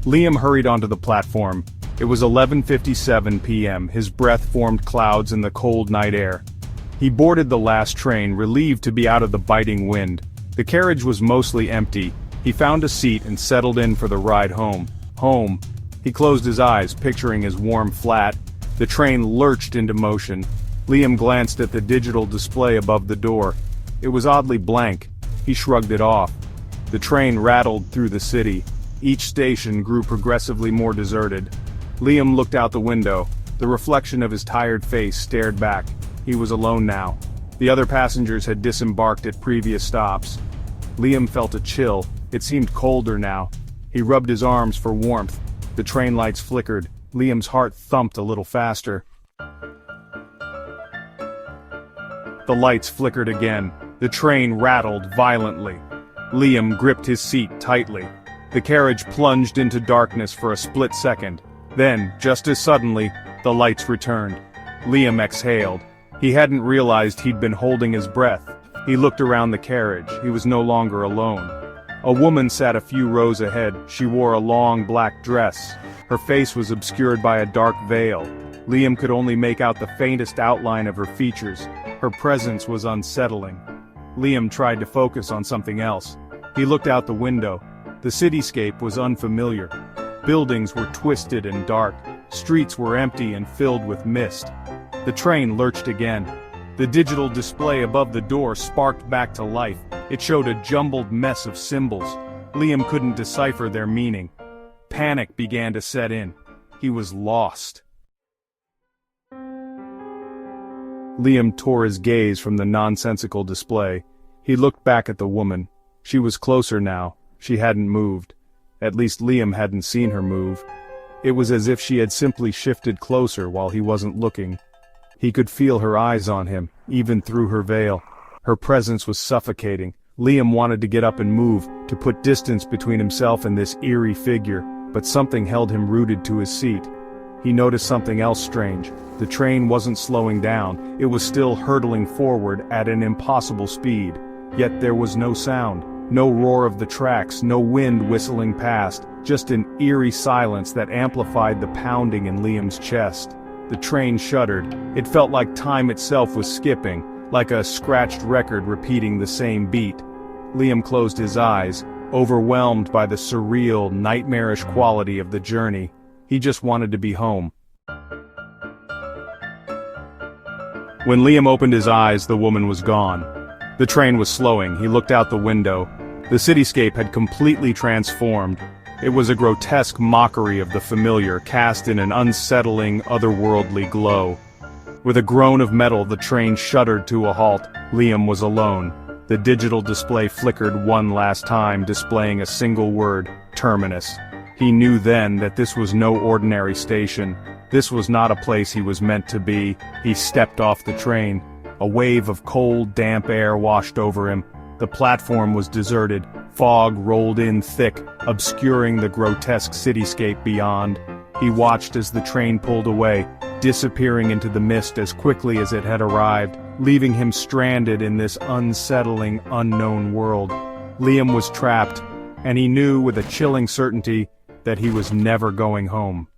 Liam hurried onto the platform. It was 11:57 p.m. His breath formed clouds in the cold night air. He boarded the last train, relieved to be out of the biting wind. The carriage was mostly empty. He found a seat and settled in for the ride home. Home. He closed his eyes, picturing his warm flat. The train lurched into motion. Liam glanced at the digital display above the door. It was oddly blank. He shrugged it off. The train rattled through the city. Each station grew progressively more deserted. Liam looked out the window. The reflection of his tired face stared back. He was alone now. The other passengers had disembarked at previous stops. Liam felt a chill. It seemed colder now. He rubbed his arms for warmth. The train lights flickered. Liam's heart thumped a little faster. The lights flickered again. The train rattled violently. Liam gripped his seat tightly. The carriage plunged into darkness for a split second. Then, just as suddenly, the lights returned. Liam exhaled. He hadn't realized he'd been holding his breath. He looked around the carriage. He was no longer alone. A woman sat a few rows ahead. She wore a long black dress. Her face was obscured by a dark veil. Liam could only make out the faintest outline of her features. Her presence was unsettling. Liam tried to focus on something else. He looked out the window. The cityscape was unfamiliar. Buildings were twisted and dark. Streets were empty and filled with mist. The train lurched again. The digital display above the door sparked back to life. It showed a jumbled mess of symbols. Liam couldn't decipher their meaning. Panic began to set in. He was lost. Liam tore his gaze from the nonsensical display. He looked back at the woman. She was closer now. She hadn't moved. At least Liam hadn't seen her move. It was as if she had simply shifted closer while he wasn't looking. He could feel her eyes on him, even through her veil. Her presence was suffocating. Liam wanted to get up and move, to put distance between himself and this eerie figure, but something held him rooted to his seat. He noticed something else strange. The train wasn't slowing down. It was still hurtling forward at an impossible speed. Yet there was no sound. No roar of the tracks, no wind whistling past, just an eerie silence that amplified the pounding in Liam's chest. The train shuddered. It felt like time itself was skipping, like a scratched record repeating the same beat. Liam closed his eyes, overwhelmed by the surreal, nightmarish quality of the journey. He just wanted to be home. When Liam opened his eyes, the woman was gone. The train was slowing. He looked out the window. The cityscape had completely transformed. It was a grotesque mockery of the familiar, cast in an unsettling, otherworldly glow. With a groan of metal, the train shuddered to a halt. Liam was alone. The digital display flickered one last time, displaying a single word, terminus. He knew then that this was no ordinary station. This was not a place he was meant to be. He stepped off the train. A wave of cold, damp air washed over him. The platform was deserted. Fog rolled in thick, obscuring the grotesque cityscape beyond. He watched as the train pulled away, disappearing into the mist as quickly as it had arrived, leaving him stranded in this unsettling, unknown world. Liam was trapped, and he knew with a chilling certainty that he was never going home.